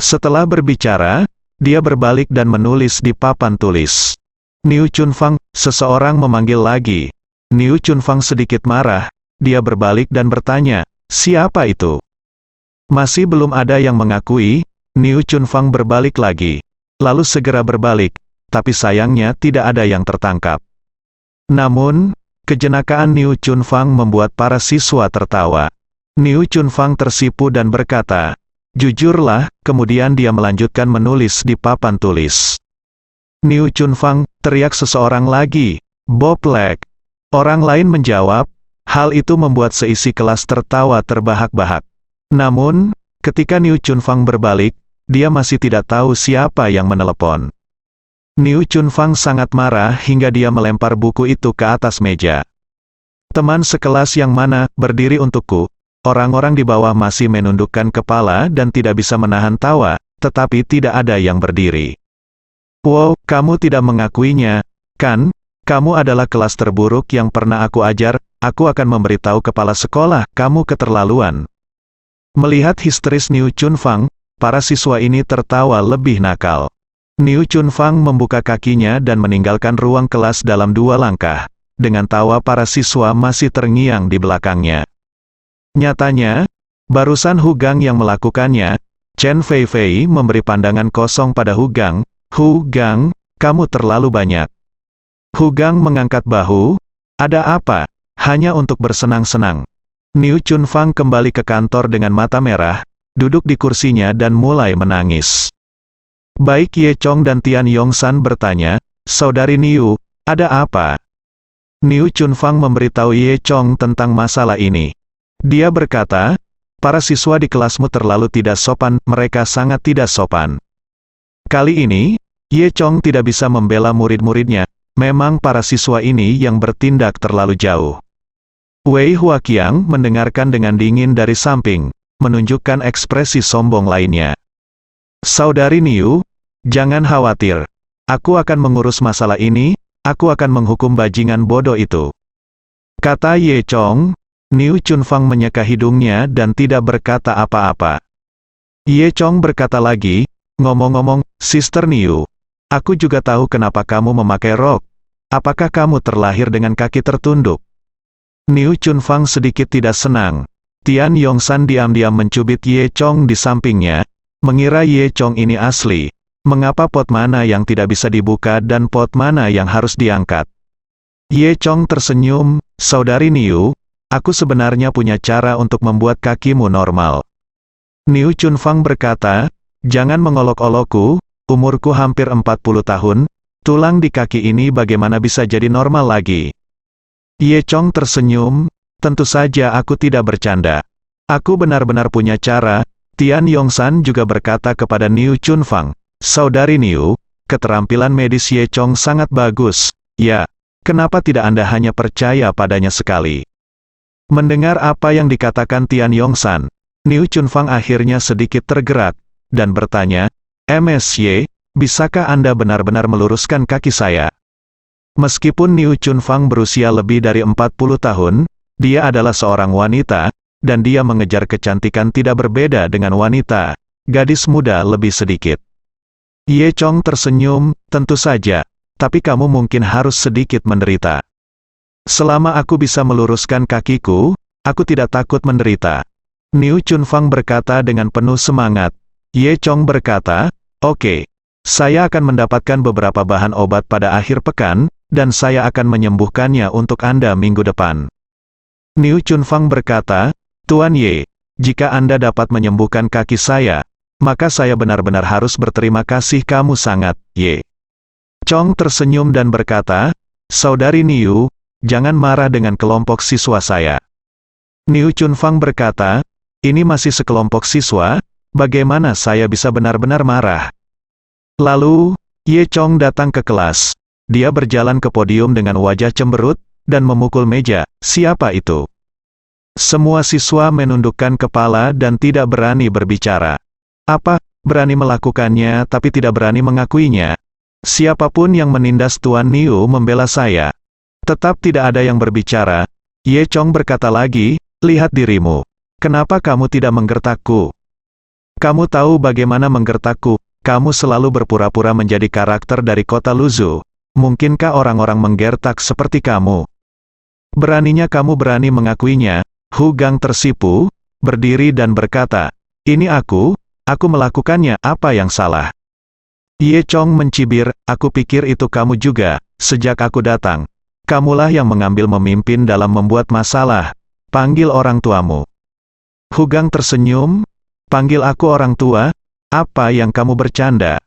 Setelah berbicara, dia berbalik dan menulis di papan tulis. Niu Chunfang, seseorang memanggil lagi. Niu Chunfang sedikit marah. Dia berbalik dan bertanya, siapa itu? Masih belum ada yang mengakui, Niu Chunfang berbalik lagi. Lalu segera berbalik, tapi sayangnya tidak ada yang tertangkap. Namun, kejenakaan Niu Chunfang membuat para siswa tertawa. Niu Chunfang tersipu dan berkata, jujurlah, kemudian dia melanjutkan menulis di papan tulis. Niu Chunfang, teriak seseorang lagi, Bob Leg. Orang lain menjawab, hal itu membuat seisi kelas tertawa terbahak-bahak. Namun, ketika Niu Chunfang berbalik, dia masih tidak tahu siapa yang menelepon. Niu Chunfang sangat marah hingga dia melempar buku itu ke atas meja. Teman sekelas yang mana, berdiri untukku. Orang-orang di bawah masih menundukkan kepala dan tidak bisa menahan tawa, tetapi tidak ada yang berdiri. Wow, kamu tidak mengakuinya, kan? Kamu adalah kelas terburuk yang pernah aku ajar, aku akan memberitahu kepala sekolah, kamu keterlaluan. Melihat histeris Niu Chunfang, para siswa ini tertawa lebih nakal. Niu Chunfang membuka kakinya dan meninggalkan ruang kelas dalam 2 langkah. Dengan tawa para siswa masih terngiang di belakangnya. Nyatanya, barusan Hu Gang yang melakukannya. Chen Feifei memberi pandangan kosong pada Hu Gang. Hu Gang, kamu terlalu banyak. Hu Gang mengangkat bahu. Ada apa? Hanya untuk bersenang-senang. Niu Chunfang kembali ke kantor dengan mata merah, duduk di kursinya dan mulai menangis. Baik Ye Chong dan Tian Yongsan bertanya, Saudari Niu, ada apa? Niu Chunfang memberitahu Ye Chong tentang masalah ini. Dia berkata, para siswa di kelasmu terlalu tidak sopan, mereka sangat tidak sopan. Kali ini, Ye Chong tidak bisa membela murid-muridnya, memang para siswa ini yang bertindak terlalu jauh. Wei Huaqiang mendengarkan dengan dingin dari samping, menunjukkan ekspresi sombong lainnya. Saudari Niu, jangan khawatir. Aku akan mengurus masalah ini, aku akan menghukum bajingan bodoh itu. Kata Ye Chong. Niu Chunfang menyeka hidungnya dan tidak berkata apa-apa. Ye Chong berkata lagi, ngomong-ngomong, Sister Niu, aku juga tahu kenapa kamu memakai rok. Apakah kamu terlahir dengan kaki tertunduk? Niu Chunfang sedikit tidak senang. Tian Yongsan diam-diam mencubit Ye Chong di sampingnya, mengira Ye Chong ini asli. Mengapa pot mana yang tidak bisa dibuka dan pot mana yang harus diangkat? Ye Chong tersenyum, Saudari Niu, aku sebenarnya punya cara untuk membuat kakimu normal. Niu Chunfang berkata, jangan mengolok-olokku, umurku hampir 40 tahun, tulang di kaki ini bagaimana bisa jadi normal lagi? Ye Chong tersenyum, tentu saja aku tidak bercanda. Aku benar-benar punya cara. Tian Yongsan juga berkata kepada Niu Chunfang, Saudari Niu, keterampilan medis Ye Chong sangat bagus. Ya, kenapa tidak Anda hanya percaya padanya sekali? Mendengar apa yang dikatakan Tian Yongsan, Niu Chunfang akhirnya sedikit tergerak, dan bertanya, MSY, bisakah Anda benar-benar meluruskan kaki saya? Meskipun Niu Chunfang berusia lebih dari 40 tahun, dia adalah seorang wanita, dan dia mengejar kecantikan tidak berbeda dengan wanita, gadis muda lebih sedikit. Ye Chong tersenyum, tentu saja, tapi kamu mungkin harus sedikit menderita. Selama aku bisa meluruskan kakiku, aku tidak takut menderita. Niu Chunfang berkata dengan penuh semangat. Ye Chong berkata, oke, saya akan mendapatkan beberapa bahan obat pada akhir pekan, dan saya akan menyembuhkannya untuk Anda minggu depan. Niu Chunfang berkata, Tuan Ye, jika Anda dapat menyembuhkan kaki saya, maka saya benar-benar harus berterima kasih kamu sangat, Ye. Chong tersenyum dan berkata, Saudari Niu, jangan marah dengan kelompok siswa saya. Niu Chunfang berkata, ini masih sekelompok siswa, bagaimana saya bisa benar-benar marah? Lalu, Ye Chong datang ke kelas. Dia berjalan ke podium dengan wajah cemberut, dan memukul meja. Siapa itu? Semua siswa menundukkan kepala dan tidak berani berbicara. Apa, berani melakukannya tapi tidak berani mengakuinya? Siapapun yang menindas Tuan Niu membela saya. Tetap tidak ada yang berbicara. Ye Chong berkata lagi, lihat dirimu. Kenapa kamu tidak menggertakku? Kamu tahu bagaimana menggertakku? Kamu selalu berpura-pura menjadi karakter dari kota Luzu. Mungkinkah orang-orang menggertak seperti kamu? Beraninya kamu berani mengakuinya. Hu Gang tersipu, berdiri dan berkata, ini aku melakukannya, apa yang salah? Ye Chong mencibir, aku pikir itu kamu juga, sejak aku datang. Kamulah yang mengambil memimpin dalam membuat masalah. Panggil orang tuamu. Hu Gang tersenyum, panggil aku orang tua? Apa yang kamu bercanda?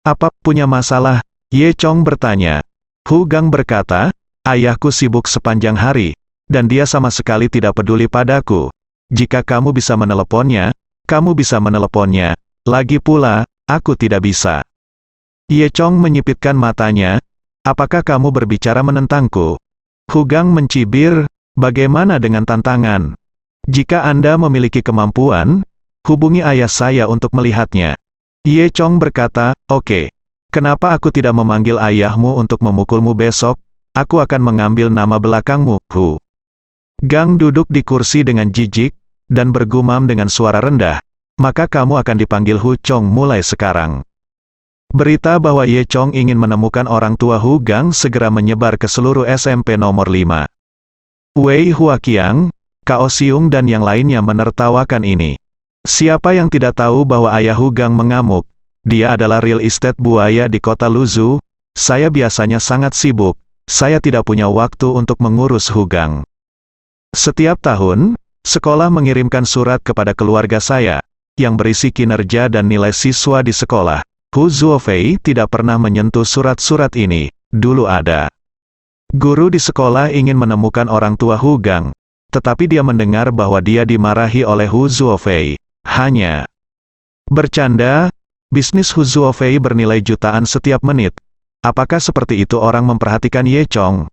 Apa punya masalah? Ye Chong bertanya. Hu Gang berkata, ayahku sibuk sepanjang hari, dan dia sama sekali tidak peduli padaku. Jika kamu bisa meneleponnya, kamu bisa meneleponnya. Lagi pula, aku tidak bisa. Ye Chong menyipitkan matanya. Apakah kamu berbicara menentangku? Hu Gang mencibir, bagaimana dengan tantangan? Jika Anda memiliki kemampuan, hubungi ayah saya untuk melihatnya. Ye Chong berkata, oke. Kenapa aku tidak memanggil ayahmu untuk memukulmu besok? Aku akan mengambil nama belakangmu, Hu. Gang duduk di kursi dengan jijik, dan bergumam dengan suara rendah. Maka kamu akan dipanggil Hu Chong mulai sekarang. Berita bahwa Ye Chong ingin menemukan orang tua Hu Gang segera menyebar ke seluruh SMP nomor 5. Wei Huaqiang, Kao Siung dan yang lainnya menertawakan ini. Siapa yang tidak tahu bahwa ayah Hu Gang mengamuk? Dia adalah real estate buaya di kota Luzhu. Saya biasanya sangat sibuk. Saya tidak punya waktu untuk mengurus Hu Gang. Setiap tahun, sekolah mengirimkan surat kepada keluarga saya, yang berisi kinerja dan nilai siswa di sekolah. Hu Zuofei tidak pernah menyentuh surat-surat ini. Dulu ada guru di sekolah ingin menemukan orang tua Hu Gang, tetapi dia mendengar bahwa dia dimarahi oleh Hu Zuofei. Hanya bercanda, bisnis Hu Zuofei bernilai jutaan setiap menit. Apakah seperti itu orang memperhatikan Ye Chong?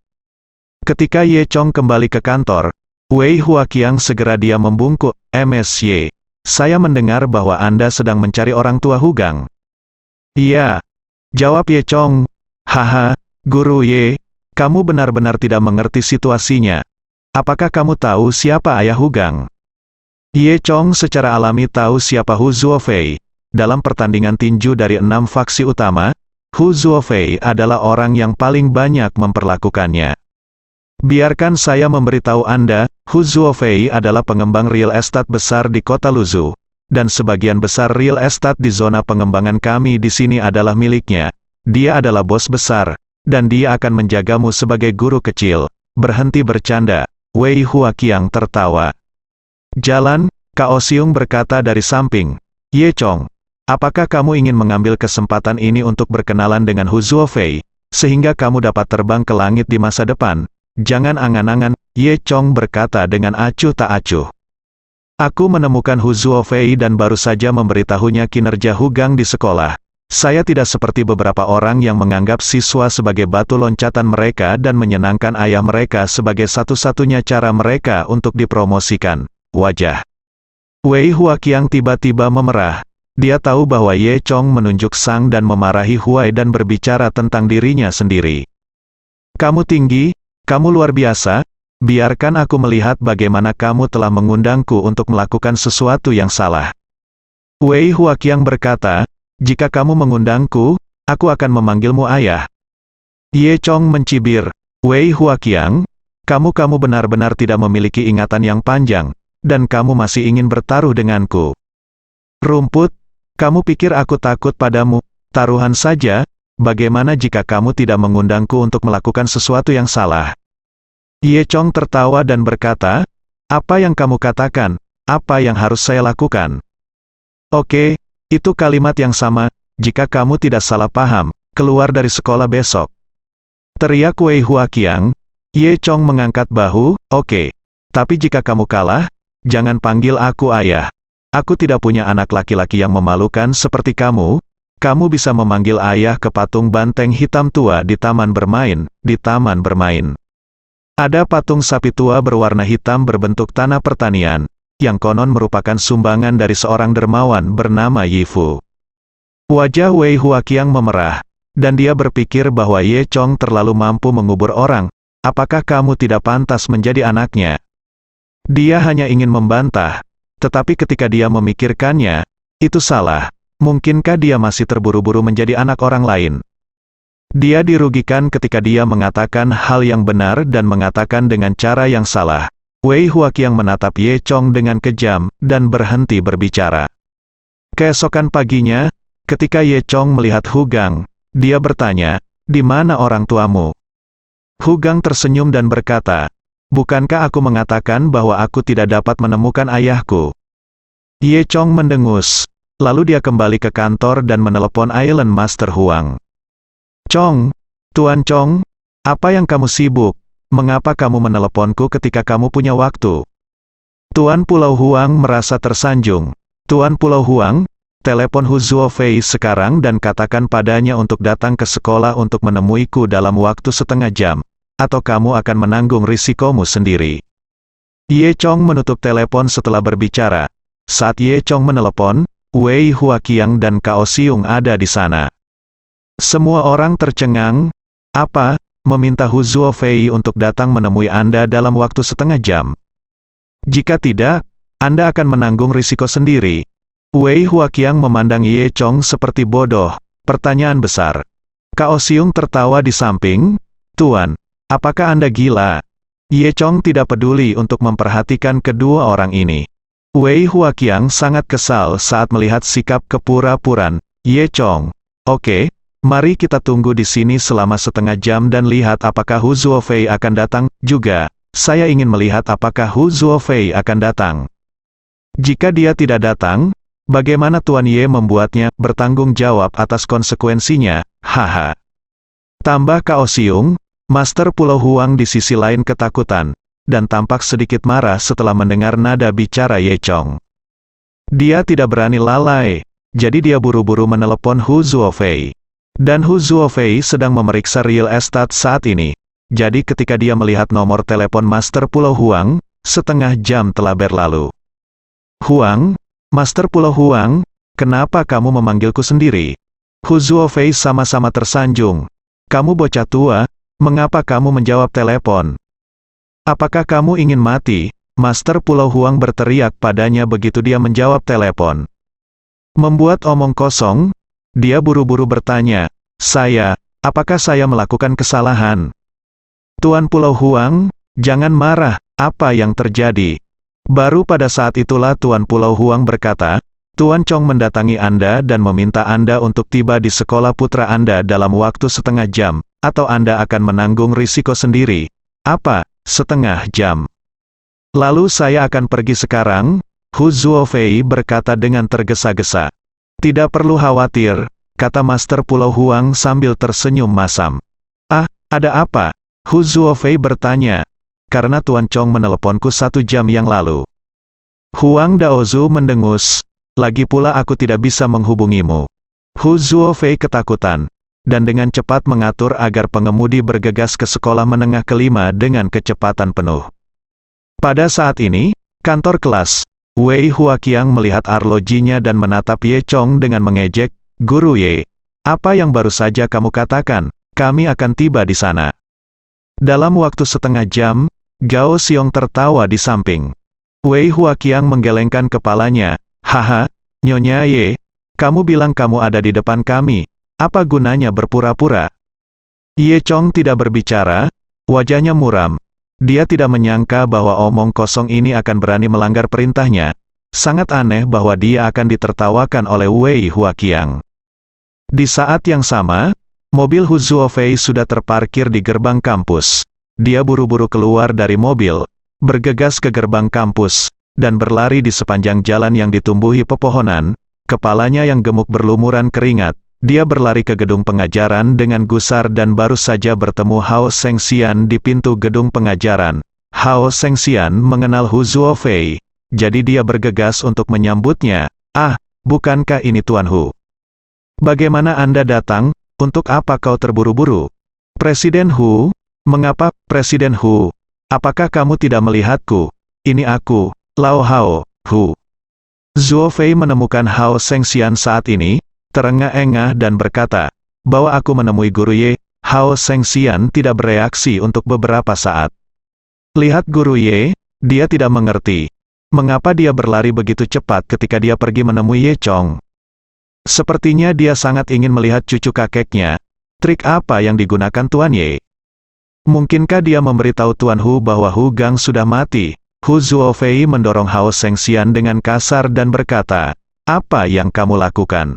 Ketika Ye Chong kembali ke kantor, Wei Huaqiang segera dia membungkuk, MSY. Saya mendengar bahwa Anda sedang mencari orang tua Hu Gang. Iya, jawab Ye Chong. Haha, Guru Ye, kamu benar-benar tidak mengerti situasinya. Apakah kamu tahu siapa ayah Hu Gang? Ye Chong secara alami tahu siapa Hu Zuofei. Dalam pertandingan tinju dari 6 faksi utama, Hu Zuofei adalah orang yang paling banyak memperlakukannya. Biarkan saya memberitahu Anda, Hu Zuofei adalah pengembang real estate besar di kota Luzhu, dan sebagian besar real estate di zona pengembangan kami di sini adalah miliknya. Dia adalah bos besar, dan dia akan menjagamu sebagai guru kecil. Berhenti bercanda, Wei Huaqiang tertawa. Jalan, Kao Siung berkata dari samping. Ye Chong, apakah kamu ingin mengambil kesempatan ini untuk berkenalan dengan Hu Zuofei, sehingga kamu dapat terbang ke langit di masa depan? Jangan angan-angan, Ye Chong berkata dengan acuh tak acuh. Aku menemukan Hu Zuofei dan baru saja memberitahunya kinerja Hu Gang di sekolah. Saya tidak seperti beberapa orang yang menganggap siswa sebagai batu loncatan mereka dan menyenangkan ayah mereka sebagai satu-satunya cara mereka untuk dipromosikan. Wajah Wei Huaqiang tiba-tiba memerah. Dia tahu bahwa Ye Chong menunjuk sang dan memarahi Huai dan berbicara tentang dirinya sendiri. Kamu tinggi, kamu luar biasa, biarkan aku melihat bagaimana kamu telah mengundangku untuk melakukan sesuatu yang salah. Wei Huaqiang berkata, jika kamu mengundangku, aku akan memanggilmu ayah. Ye Chong mencibir, Wei Huaqiang, kamu benar-benar tidak memiliki ingatan yang panjang, dan kamu masih ingin bertaruh denganku. Rumput, kamu pikir aku takut padamu? Taruhan saja, bagaimana jika kamu tidak mengundangku untuk melakukan sesuatu yang salah? Ye Chong tertawa dan berkata, apa yang kamu katakan? Apa yang harus saya lakukan? Oke, itu kalimat yang sama, jika kamu tidak salah paham, keluar dari sekolah besok. Teriak Wei Huaqiang. Ye Chong mengangkat bahu, oke. Tapi jika kamu kalah, jangan panggil aku ayah. Aku tidak punya anak laki-laki yang memalukan seperti kamu. Kamu bisa memanggil ayah ke patung banteng hitam tua di taman bermain, Ada patung sapi tua berwarna hitam berbentuk tanah pertanian, yang konon merupakan sumbangan dari seorang dermawan bernama Yifu. Wajah Wei Huaqiang memerah, dan dia berpikir bahwa Ye Chong terlalu mampu mengubur orang. Apakah kamu tidak pantas menjadi anaknya? Dia hanya ingin membantah, tetapi ketika dia memikirkannya, itu salah. Mungkinkah dia masih terburu-buru menjadi anak orang lain? Dia dirugikan ketika dia mengatakan hal yang benar dan mengatakan dengan cara yang salah. Wei Huaqiang menatap Ye Chong dengan kejam, dan berhenti berbicara. Keesokan paginya, ketika Ye Chong melihat Hu Gang, dia bertanya, di mana orang tuamu? Hu Gang tersenyum dan berkata, bukankah aku mengatakan bahwa aku tidak dapat menemukan ayahku? Ye Chong mendengus, lalu dia kembali ke kantor dan menelepon Island Master Huang. Chong, Tuan Chong, apa yang kamu sibuk? Mengapa kamu meneleponku ketika kamu punya waktu? Tuan Pulau Huang merasa tersanjung. Tuan Pulau Huang, telepon Hu Zuofei sekarang dan katakan padanya untuk datang ke sekolah untuk menemuiku dalam waktu setengah jam. Atau kamu akan menanggung risikomu sendiri. Ye Chong menutup telepon setelah berbicara. Saat Ye Chong menelepon, Wei Huaqiang dan Cao Xiong ada di sana. Semua orang tercengang. Apa? Meminta Hu Zuofei untuk datang menemui Anda dalam waktu setengah jam. Jika tidak, Anda akan menanggung risiko sendiri. Wei Huaqiang memandang Ye Chong seperti bodoh. Pertanyaan besar. Cao Xiong tertawa di samping. Tuan, apakah Anda gila? Ye Chong tidak peduli untuk memperhatikan kedua orang ini. Wei Huaqiang sangat kesal saat melihat sikap kepura-puran Ye Chong. Oke, mari kita tunggu di sini selama setengah jam dan lihat apakah Hu Zuofei akan datang. Juga, saya ingin melihat apakah Hu Zuofei akan datang. Jika dia tidak datang, bagaimana Tuan Ye membuatnya bertanggung jawab atas konsekuensinya? Haha. Tambah Cao Xiong, Master Pulau Huang di sisi lain ketakutan, dan tampak sedikit marah setelah mendengar nada bicara Ye Chong. Dia tidak berani lalai, jadi dia buru-buru menelepon Hu Zuofei. Dan Hu Zuofei sedang memeriksa real estate saat ini. Jadi ketika dia melihat nomor telepon Master Pulau Huang, setengah jam telah berlalu. Huang, Master Pulau Huang, kenapa kamu memanggilku sendiri? Hu Zuofei sama-sama tersanjung. Kamu bocah tua, mengapa kamu menjawab telepon? Apakah kamu ingin mati? Master Pulau Huang berteriak padanya begitu dia menjawab telepon. Membuat omong kosong, dia buru-buru bertanya, apakah saya melakukan kesalahan? Tuan Pulau Huang, jangan marah, apa yang terjadi? Baru pada saat itulah Tuan Pulau Huang berkata, Tuan Chong mendatangi Anda dan meminta Anda untuk tiba di sekolah putra Anda dalam waktu setengah jam, atau Anda akan menanggung risiko sendiri. Apa? Setengah jam. Lalu saya akan pergi sekarang, Hu Zuofei berkata dengan tergesa-gesa. Tidak perlu khawatir, kata Master Pulau Huang sambil tersenyum masam. Ah, ada apa? Hu Zuofei bertanya. Karena Tuan Chong meneleponku 1 jam yang lalu. Huang Daozu mendengus. Lagi pula aku tidak bisa menghubungimu. Hu Zuofei ketakutan, dan dengan cepat mengatur agar pengemudi bergegas ke sekolah menengah kelima dengan kecepatan penuh. Pada saat ini, kantor kelas, Wei Huaqiang melihat arlojinya dan menatap Ye Chong dengan mengejek, Guru Ye, apa yang baru saja kamu katakan? Kami akan tiba di sana. Dalam waktu setengah jam, Gao Xiong tertawa di samping. Wei Huaqiang menggelengkan kepalanya, haha, Nyonya Ye, kamu bilang kamu ada di depan kami. Apa gunanya berpura-pura? Ye Chong tidak berbicara, wajahnya muram. Dia tidak menyangka bahwa omong kosong ini akan berani melanggar perintahnya. Sangat aneh bahwa dia akan ditertawakan oleh Wei Huaqiang. Di saat yang sama, mobil Hu Zuofei sudah terparkir di gerbang kampus. Dia buru-buru keluar dari mobil, bergegas ke gerbang kampus, dan berlari di sepanjang jalan yang ditumbuhi pepohonan. Kepalanya yang gemuk berlumuran keringat. Dia berlari ke gedung pengajaran dengan gusar dan baru saja bertemu Hao Shengxian di pintu gedung pengajaran. Hao Shengxian mengenal Hu Zuofei, jadi dia bergegas untuk menyambutnya. Ah, bukankah ini Tuan Hu? Bagaimana Anda datang? Untuk apa kau terburu-buru? Presiden Hu? Mengapa, Presiden Hu? Apakah kamu tidak melihatku? Ini aku, Lao Hao, Hu. Zuofei menemukan Hao Shengxian saat ini, terengah-engah dan berkata, bahwa aku menemui Guru Ye. Hao Shengxian tidak bereaksi untuk beberapa saat. Lihat Guru Ye, dia tidak mengerti. Mengapa dia berlari begitu cepat ketika dia pergi menemui Ye Chong? Sepertinya dia sangat ingin melihat cucu kakeknya. Trik apa yang digunakan Tuan Ye? Mungkinkah dia memberitahu Tuan Hu bahwa Hu Gang sudah mati? Hu Zuofei mendorong Hao Shengxian dengan kasar dan berkata, apa yang kamu lakukan?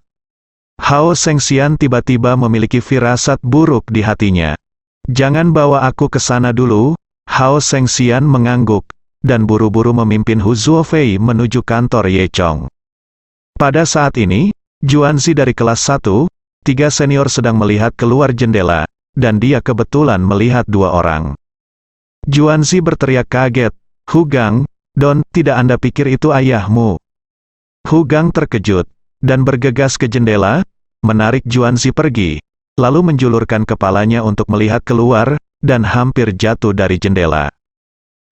Hao Shengxian tiba-tiba memiliki firasat buruk di hatinya. Jangan bawa aku ke sana dulu. Hao Shengxian mengangguk, dan buru-buru memimpin Hu Zuofei menuju kantor Ye Chong. Pada saat ini, Juanzi dari kelas 1, 3 senior sedang melihat keluar jendela, dan dia kebetulan melihat 2 orang. Juanzi berteriak kaget, Hu Gang, Don, tidak Anda pikir itu ayahmu? Hu Gang terkejut, dan bergegas ke jendela, menarik Juanzi pergi, lalu menjulurkan kepalanya untuk melihat keluar, dan hampir jatuh dari jendela.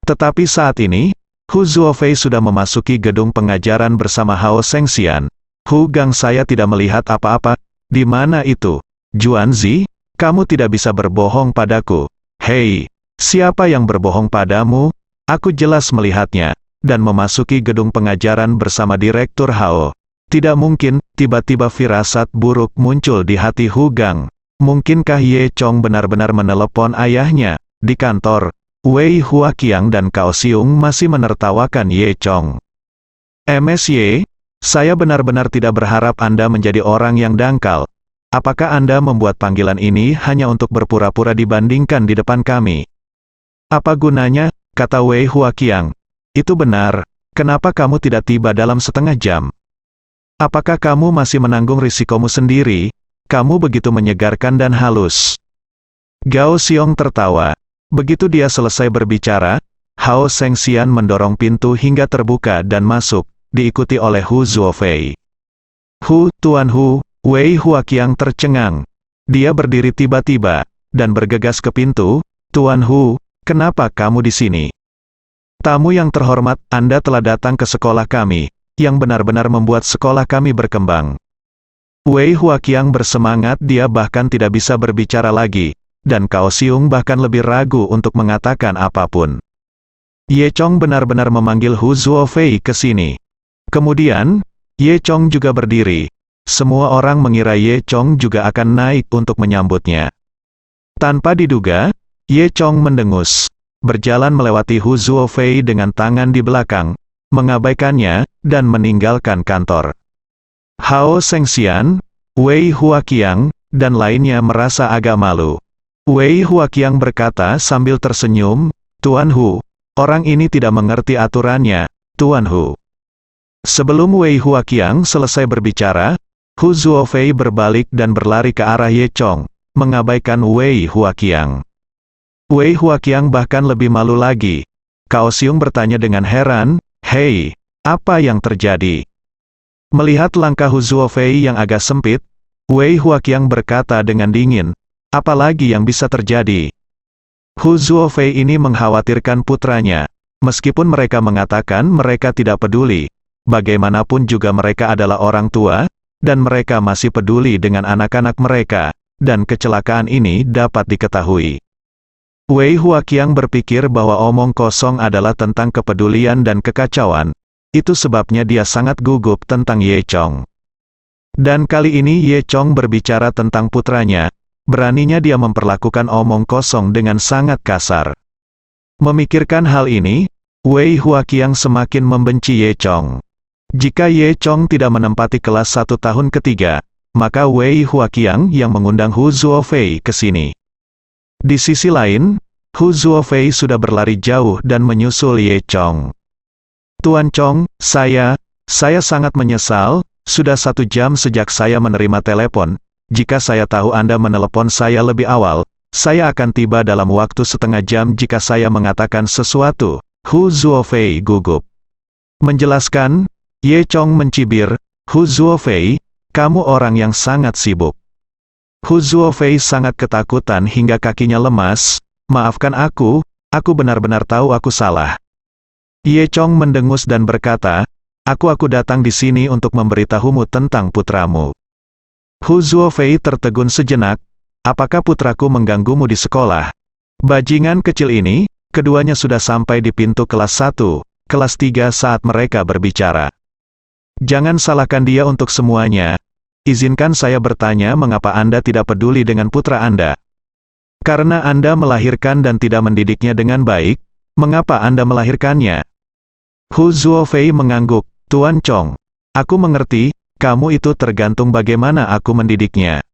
Tetapi saat ini, Hu Zuofei sudah memasuki gedung pengajaran bersama Hao Shengxian. Hu Gang, saya tidak melihat apa-apa. Di mana itu? Juanzi, kamu tidak bisa berbohong padaku. Hei, siapa yang berbohong padamu? Aku jelas melihatnya, dan memasuki gedung pengajaran bersama Direktur Hao. Tidak mungkin, tiba-tiba firasat buruk muncul di hati Hu Gang. Mungkinkah Ye Chong benar-benar menelepon ayahnya? Di kantor, Wei Huaqiang dan Cao Xiong masih menertawakan Ye Chong. MSY, saya benar-benar tidak berharap Anda menjadi orang yang dangkal. Apakah Anda membuat panggilan ini hanya untuk berpura-pura dibandingkan di depan kami? Apa gunanya, kata Wei Huaqiang. Itu benar, kenapa kamu tidak tiba dalam setengah jam? Apakah kamu masih menanggung risikomu sendiri? Kamu begitu menyegarkan dan halus. Gao Xiong tertawa. Begitu dia selesai berbicara, Hao Shengxian mendorong pintu hingga terbuka dan masuk, diikuti oleh Hu Zuofei. Tuan Hu, Wei Huaqiang tercengang. Dia berdiri tiba-tiba, dan bergegas ke pintu. Tuan Hu, kenapa kamu di sini? Tamu yang terhormat, Anda telah datang ke sekolah kami, yang benar-benar membuat sekolah kami berkembang. Wei Huaqiang bersemangat, dia bahkan tidak bisa berbicara lagi, dan Cao Xiong bahkan lebih ragu untuk mengatakan apapun. Ye Chong benar-benar memanggil Hu Zuofei ke sini. Kemudian, Ye Chong juga berdiri. Semua orang mengira Ye Chong juga akan naik untuk menyambutnya. Tanpa diduga, Ye Chong mendengus, berjalan melewati Hu Zuofei dengan tangan di belakang, mengabaikannya, dan meninggalkan kantor. Hao Shengxian, Wei Huaqiang, dan lainnya merasa agak malu. Wei Huaqiang berkata sambil tersenyum, Tuan Hu, orang ini tidak mengerti aturannya, Tuan Hu. Sebelum Wei Huaqiang selesai berbicara, Hu Zuofei berbalik dan berlari ke arah Ye Chong, mengabaikan Wei Huaqiang. Wei Huaqiang bahkan lebih malu lagi. Cao Xiong bertanya dengan heran, Hei, apa yang terjadi? Melihat langkah Hu Zuofei yang agak sempit, Wei Huaqiang berkata dengan dingin, apalagi yang bisa terjadi? Hu Zuofei ini mengkhawatirkan putranya. Meskipun mereka mengatakan mereka tidak peduli, bagaimanapun juga mereka adalah orang tua, dan mereka masih peduli dengan anak-anak mereka, dan kecelakaan ini dapat diketahui. Wei Huaqiang berpikir bahwa omong kosong adalah tentang kepedulian dan kekacauan. Itu sebabnya dia sangat gugup tentang Ye Chong. Dan kali ini Ye Chong berbicara tentang putranya. Beraninya dia memperlakukan omong kosong dengan sangat kasar. Memikirkan hal ini, Wei Huaqiang semakin membenci Ye Chong. Jika Ye Chong tidak menempati kelas 1 tahun ketiga, maka Wei Huaqiang yang mengundang Hu Zuofei ke sini. Di sisi lain, Hu Zuofei sudah berlari jauh dan menyusul Ye Chong. Tuan Chong, saya sangat menyesal, sudah 1 jam sejak saya menerima telepon. Jika saya tahu Anda menelepon saya lebih awal, saya akan tiba dalam waktu setengah jam jika saya mengatakan sesuatu. Hu Zuofei gugup. Menjelaskan, Ye Chong mencibir, Hu Zuofei, kamu orang yang sangat sibuk. Hu Zuofei sangat ketakutan hingga kakinya lemas, maafkan aku benar-benar tahu aku salah. Ye Chong mendengus dan berkata, aku datang di sini untuk memberitahumu tentang putramu. Hu Zuofei tertegun sejenak, apakah putraku mengganggumu di sekolah? Bajingan kecil ini, keduanya sudah sampai di pintu kelas 1, kelas 3 saat mereka berbicara. Jangan salahkan dia untuk semuanya. Izinkan saya bertanya mengapa Anda tidak peduli dengan putra Anda. Karena Anda melahirkan dan tidak mendidiknya dengan baik, mengapa Anda melahirkannya? Hu Zuofei mengangguk, Tuan Chong. Aku mengerti, kamu itu tergantung bagaimana aku mendidiknya.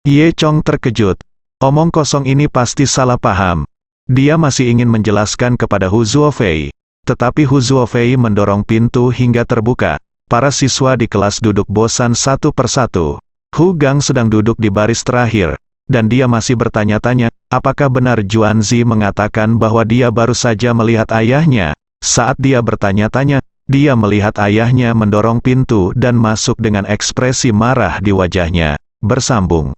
Ye Chong terkejut. Omong kosong ini pasti salah paham. Dia masih ingin menjelaskan kepada Hu Zuofei. Tetapi Hu Zuofei mendorong pintu hingga terbuka. Para siswa di kelas duduk bosan satu persatu. Hu Gang sedang duduk di baris terakhir. Dan dia masih bertanya-tanya, apakah benar Juanzi mengatakan bahwa dia baru saja melihat ayahnya? Saat dia bertanya-tanya, dia melihat ayahnya mendorong pintu dan masuk dengan ekspresi marah di wajahnya. Bersambung.